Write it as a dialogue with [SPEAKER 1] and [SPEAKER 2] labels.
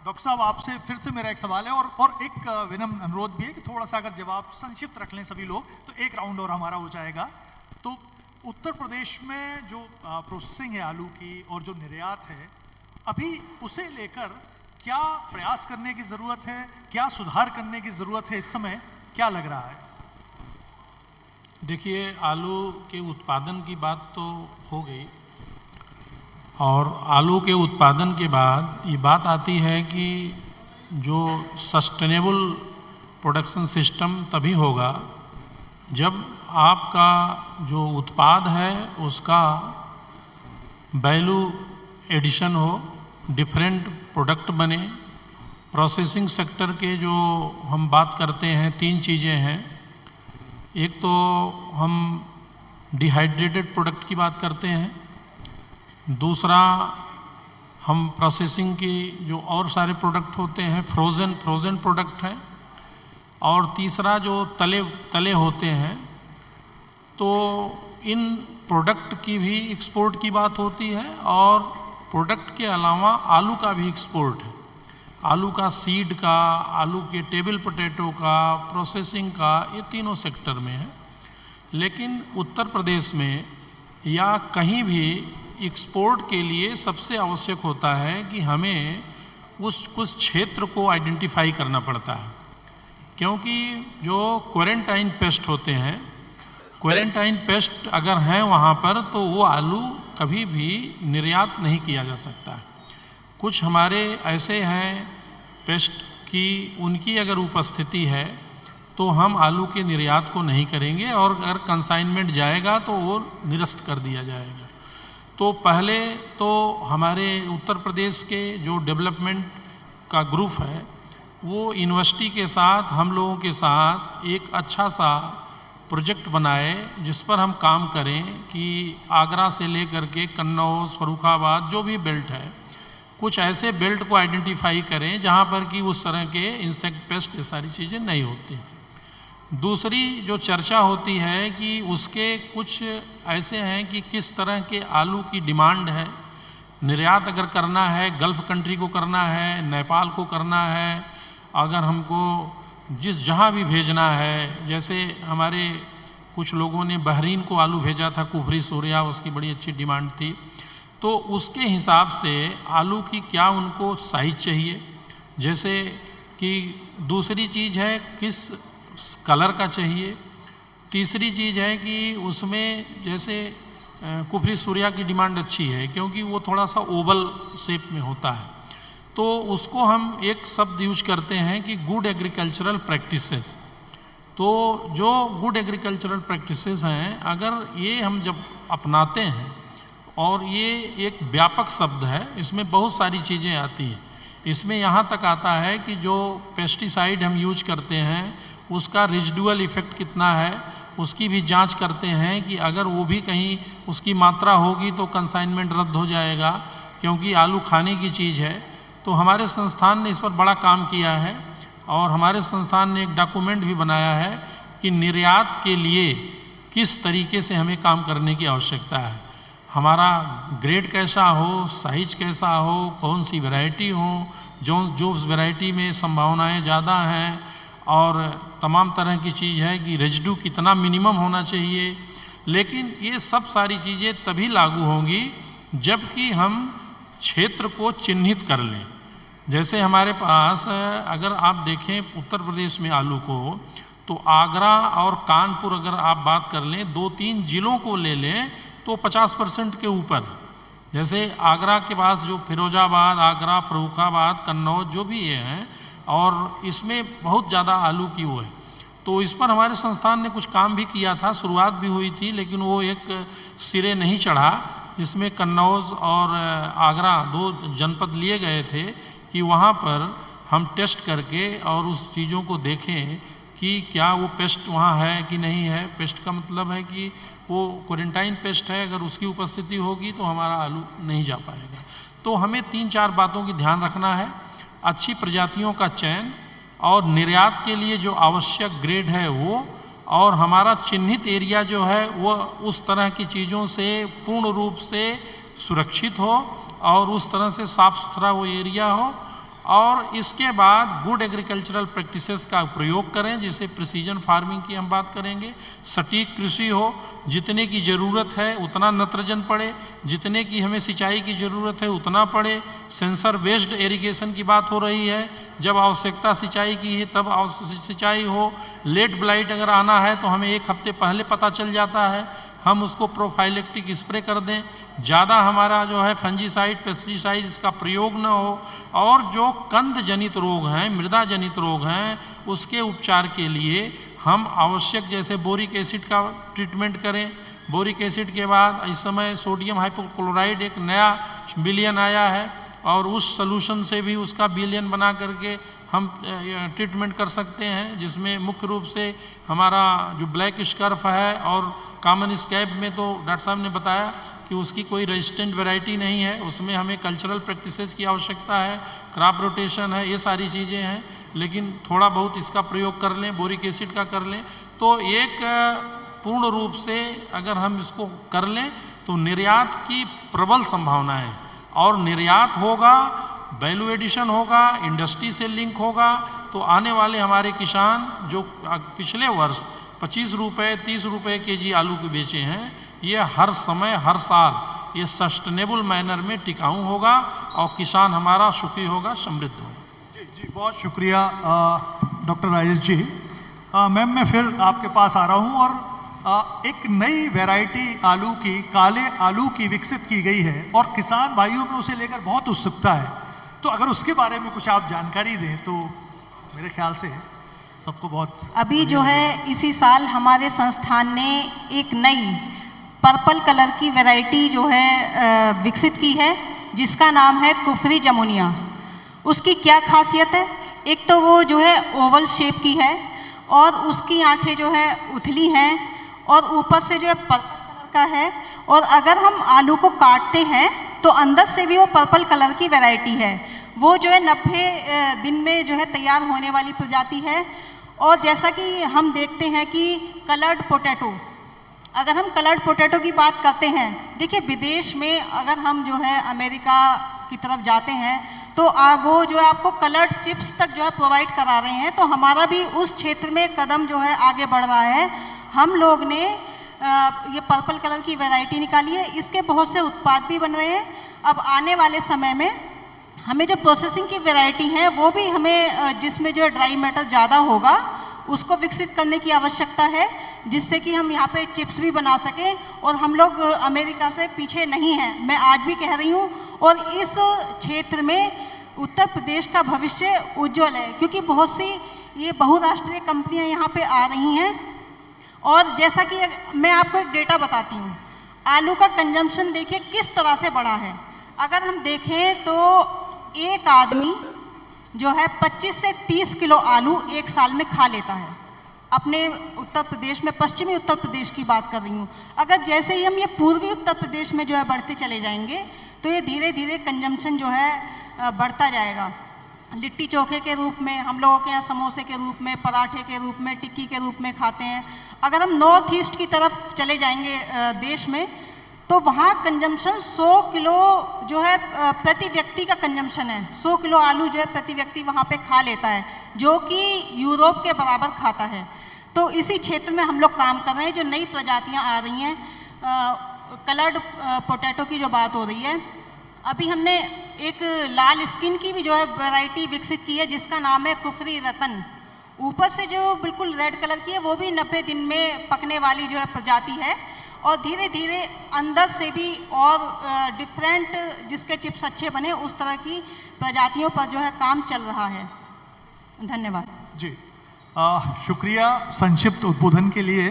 [SPEAKER 1] Doctor साहब, आपसे फिर से मेरा एक सवाल है और एक विनम्र अनुरोध भी है कि थोड़ा सा अगर जवाब संक्षिप्त रख लें सभी लोग, तो एक राउंड और हमारा हो जाएगा। तो उत्तर प्रदेश में जो प्रोसेसिंग है आलू की और जो निर्यात है, अभी उसे लेकर क्या प्रयास करने की ज़रूरत है, क्या सुधार करने की ज़रूरत है, इस समय क्या लग रहा है?
[SPEAKER 2] देखिए, आलू के उत्पादन की बात तो हो गई, और आलू के उत्पादन के बाद ये बात आती है कि जो सस्टेनेबल प्रोडक्शन सिस्टम तभी होगा जब आपका जो उत्पाद है उसका वैल्यू एडिशन हो, डिफरेंट प्रोडक्ट बने। प्रोसेसिंग सेक्टर के जो हम बात करते हैं, तीन चीज़ें हैं। एक तो हम डिहाइड्रेटेड प्रोडक्ट की बात करते हैं, दूसरा हम प्रोसेसिंग की जो और सारे प्रोडक्ट होते हैं फ्रोज़न प्रोडक्ट हैं, और तीसरा जो तले होते हैं। तो इन प्रोडक्ट की भी एक्सपोर्ट की बात होती है, और प्रोडक्ट के अलावा आलू का भी एक्सपोर्ट है। आलू का सीड का, आलू के टेबल पोटैटो का, प्रोसेसिंग का, ये तीनों सेक्टर में है। लेकिन उत्तर प्रदेश में या कहीं भी एक्सपोर्ट के लिए सबसे आवश्यक होता है कि हमें उस क्षेत्र को आइडेंटिफाई करना पड़ता है, क्योंकि जो क्वारंटाइन पेस्ट होते हैं, क्वारंटाइन पेस्ट अगर हैं वहाँ पर, तो वो आलू कभी भी निर्यात नहीं किया जा सकता। कुछ हमारे ऐसे हैं पेस्ट की, उनकी अगर उपस्थिति है तो हम आलू के निर्यात को नहीं करेंगे, और अगर कंसाइनमेंट जाएगा तो वो निरस्त कर दिया जाएगा। तो पहले तो हमारे उत्तर प्रदेश के जो डेवलपमेंट का ग्रुप है, वो यूनिवर्सिटी के साथ, हम लोगों के साथ एक अच्छा सा प्रोजेक्ट बनाए जिस पर हम काम करें कि आगरा से लेकर के कन्नौज, फर्रुखाबाद, जो भी बेल्ट है, कुछ ऐसे बेल्ट को आइडेंटिफाई करें जहाँ पर कि उस तरह के इंसेक्ट पेस्ट, ये सारी चीज़ें नहीं होती। दूसरी जो चर्चा होती है कि उसके कुछ ऐसे हैं कि किस तरह के आलू की डिमांड है, निर्यात अगर करना है, गल्फ़ कंट्री को करना है, नेपाल को करना है, अगर हमको जहाँ भी भेजना है, जैसे हमारे कुछ लोगों ने बहरीन को आलू भेजा था, कुफरी सूर्या, उसकी बड़ी अच्छी डिमांड थी। तो उसके हिसाब से आलू की क्या उनको साइज चाहिए, जैसे कि दूसरी चीज़ है किस कलर का चाहिए, तीसरी चीज़ है कि उसमें जैसे कुफरी सूर्या की डिमांड अच्छी है क्योंकि वो थोड़ा सा ओवल शेप में होता है, तो उसको हम एक शब्द यूज करते हैं कि गुड एग्रीकल्चरल प्रैक्टिसेस। तो जो गुड एग्रीकल्चरल प्रैक्टिसेस हैं, अगर ये हम जब अपनाते हैं, और ये एक व्यापक शब्द है, इसमें बहुत सारी चीज़ें आती हैं। इसमें यहाँ तक आता है कि जो पेस्टिसाइड हम यूज करते हैं उसका रेजिडुअल इफ़ेक्ट कितना है, उसकी भी जांच करते हैं कि अगर वो भी कहीं उसकी मात्रा होगी तो कंसाइनमेंट रद्द हो जाएगा, क्योंकि आलू खाने की चीज़ है। तो हमारे संस्थान ने इस पर बड़ा काम किया है, और हमारे संस्थान ने एक डॉक्यूमेंट भी बनाया है कि निर्यात के लिए किस तरीके से हमें काम करने की आवश्यकता है। हमारा ग्रेड कैसा हो, साइज कैसा हो, कौन सी वैरायटी हो, जो उस वैरायटी में संभावनाएं ज़्यादा हैं, और तमाम तरह की चीज़ है कि रेजिडू कितना मिनिमम होना चाहिए। लेकिन ये सब सारी चीज़ें तभी लागू होंगी जबकि हम क्षेत्र को चिन्हित कर लें। जैसे हमारे पास अगर आप देखें उत्तर प्रदेश में आलू को, तो आगरा और कानपुर अगर आप बात कर लें, 2-3 जिलों को ले लें तो 50% के ऊपर। जैसे आगरा के पास जो फिरोजाबाद, आगरा, फर्रुखाबाद, कन्नौज, जो भी ये हैं, और इसमें बहुत ज़्यादा आलू की वो है। तो इस पर हमारे संस्थान ने कुछ काम भी किया था, शुरुआत भी हुई थी, लेकिन वो एक सिरे नहीं चढ़ा। इसमें कन्नौज और आगरा 2 जनपद लिए गए थे कि वहाँ पर हम टेस्ट करके और उस चीज़ों को देखें कि क्या वो पेस्ट वहाँ है कि नहीं है। पेस्ट का मतलब है कि वो क्वारंटाइन पेस्ट है, अगर उसकी उपस्थिति होगी तो हमारा आलू नहीं जा पाएगा। तो हमें 3-4 बातों की ध्यान रखना है, अच्छी प्रजातियों का चयन, और निर्यात के लिए जो आवश्यक ग्रेड है वो, और हमारा चिन्हित एरिया जो है वो उस तरह की चीज़ों से पूर्ण रूप से सुरक्षित हो, और उस तरह से साफ़ सुथरा वो एरिया हो, और इसके बाद गुड एग्रीकल्चरल प्रैक्टिसेस का प्रयोग करें, जैसे प्रिसीजन फार्मिंग की हम बात करेंगे, सटीक कृषि हो, जितने की ज़रूरत है उतना नत्रजन पड़े, जितने की हमें सिंचाई की ज़रूरत है उतना पड़े। सेंसर बेस्ड इरिगेशन की बात हो रही है, जब आवश्यकता सिंचाई की है तब सिंचाई हो। लेट ब्लाइट अगर आना है तो हमें 1 हफ्ते पहले पता चल जाता है, हम उसको प्रोफाइलेक्टिक स्प्रे कर दें। ज़्यादा हमारा जो है फंजीसाइड पेस्टिसाइड इसका प्रयोग न हो, और जो कंद जनित रोग हैं, मृदा जनित रोग हैं, उसके उपचार के लिए हम आवश्यक जैसे बोरिक एसिड का ट्रीटमेंट करें। बोरिक एसिड के बाद इस समय सोडियम हाइपोक्लोराइड एक नया विलयन आया है, और उस सॉल्यूशन से भी उसका विलयन बना करके हम ट्रीटमेंट कर सकते हैं, जिसमें मुख्य रूप से हमारा जो ब्लैक स्कर्फ है और कॉमन स्कैब में तो डॉक्टर साहब ने बताया कि उसकी कोई रेजिस्टेंट वैरायटी नहीं है, उसमें हमें कल्चरल प्रैक्टिसेस की आवश्यकता है, क्रॉप रोटेशन है, ये सारी चीज़ें हैं। लेकिन थोड़ा बहुत इसका प्रयोग कर लें, बोरिक एसिड का कर लें, तो एक पूर्ण रूप से अगर हम इसको कर लें तो निर्यात की प्रबल संभावना है, और निर्यात होगा, वैल्यू एडिशन होगा, इंडस्ट्री से लिंक होगा, तो आने वाले हमारे किसान जो पिछले वर्ष 25 रुपये 30 रुपये केजी आलू के बेचे हैं, ये हर समय हर साल ये सस्टेनेबल मैनर में टिकाऊ होगा, और किसान हमारा सुखी होगा, समृद्ध होगा।
[SPEAKER 1] जी जी, बहुत शुक्रिया डॉक्टर राजेश जी। मैम, मैं फिर आपके पास आ रहा हूँ, और एक नई वैरायटी आलू की, काले आलू की विकसित की गई है, और किसान भाइयों में उसे लेकर बहुत उत्सुकता है, तो अगर उसके बारे में कुछ आप जानकारी दें तो मेरे ख्याल से सबको बहुत।
[SPEAKER 3] अभी जो है इसी साल हमारे संस्थान ने एक नई पर्पल कलर की वैरायटी जो है विकसित की है, जिसका नाम है कुफरी जमुनिया। उसकी क्या खासियत है? एक तो वो जो है ओवल शेप की है, और उसकी आंखें जो है उथली हैं, और ऊपर से जो है पर्पल कलर का है, और अगर हम आलू को काटते हैं तो अंदर से भी वो पर्पल कलर की वैरायटी है। वो जो है 90 दिन में जो है तैयार होने वाली प्रजाति है। और जैसा कि हम देखते हैं कि कलर्ड पोटैटो, अगर हम कलर्ड पोटैटो की बात करते हैं, देखिए विदेश में अगर हम जो है अमेरिका की तरफ जाते हैं तो वो जो है आपको कलर्ड चिप्स तक जो है प्रोवाइड करा रहे हैं, तो हमारा भी उस क्षेत्र में कदम जो है आगे बढ़ रहा है। हम लोग ने ये पर्पल कलर की वैरायटी निकाली है, इसके बहुत से उत्पाद भी बन रहे हैं। अब आने वाले समय में हमें जो प्रोसेसिंग की वैरायटी है वो भी हमें, जिसमें जो ड्राई मैटर ज़्यादा होगा, उसको विकसित करने की आवश्यकता है, जिससे कि हम यहाँ पे चिप्स भी बना सकें, और हम लोग अमेरिका से पीछे नहीं हैं, मैं आज भी कह रही हूँ। और इस क्षेत्र में उत्तर प्रदेश का भविष्य उज्जवल है, क्योंकि बहुत सी ये बहुराष्ट्रीय कंपनियाँ यहाँ पे आ रही हैं। और जैसा कि मैं आपको एक डेटा बताती हूँ, आलू का कंजम्पशन देखिए किस तरह से बढ़ा है। अगर हम देखें तो एक आदमी जो है 25 से 30 किलो आलू एक साल में खा लेता है अपने उत्तर प्रदेश में, पश्चिमी उत्तर प्रदेश की बात कर रही हूँ। अगर जैसे ही हम ये पूर्वी उत्तर प्रदेश में जो है बढ़ते चले जाएंगे तो ये धीरे धीरे कंजम्पशन जो है बढ़ता जाएगा। लिट्टी चोखे के रूप में हम लोगों के यहाँ, समोसे के रूप में, पराठे के रूप में, टिक्की के रूप में खाते हैं। अगर हम नॉर्थ ईस्ट की तरफ चले जाएंगे देश में, तो वहाँ कंजम्पशन 100 किलो जो है प्रति व्यक्ति का कंजम्पशन है। 100 किलो आलू जो है प्रति व्यक्ति वहाँ पे खा लेता है, जो कि यूरोप के बराबर खाता है। तो इसी क्षेत्र में हम लोग काम कर रहे हैं। जो नई प्रजातियाँ आ रही हैं, कलर्ड पोटैटो की जो बात हो रही है, अभी हमने एक लाल स्किन की भी जो है वैरायटी विकसित की है, जिसका नाम है कुफरी रतन। ऊपर से जो बिल्कुल रेड कलर की है, वो भी 90 दिन में पकने वाली जो है प्रजाति है, और धीरे धीरे अंदर से भी और डिफरेंट जिसके चिप्स अच्छे बने उस तरह की प्रजातियों पर जो है काम चल रहा है। धन्यवाद
[SPEAKER 1] जी। शुक्रिया संक्षिप्त उद्बोधन के लिए।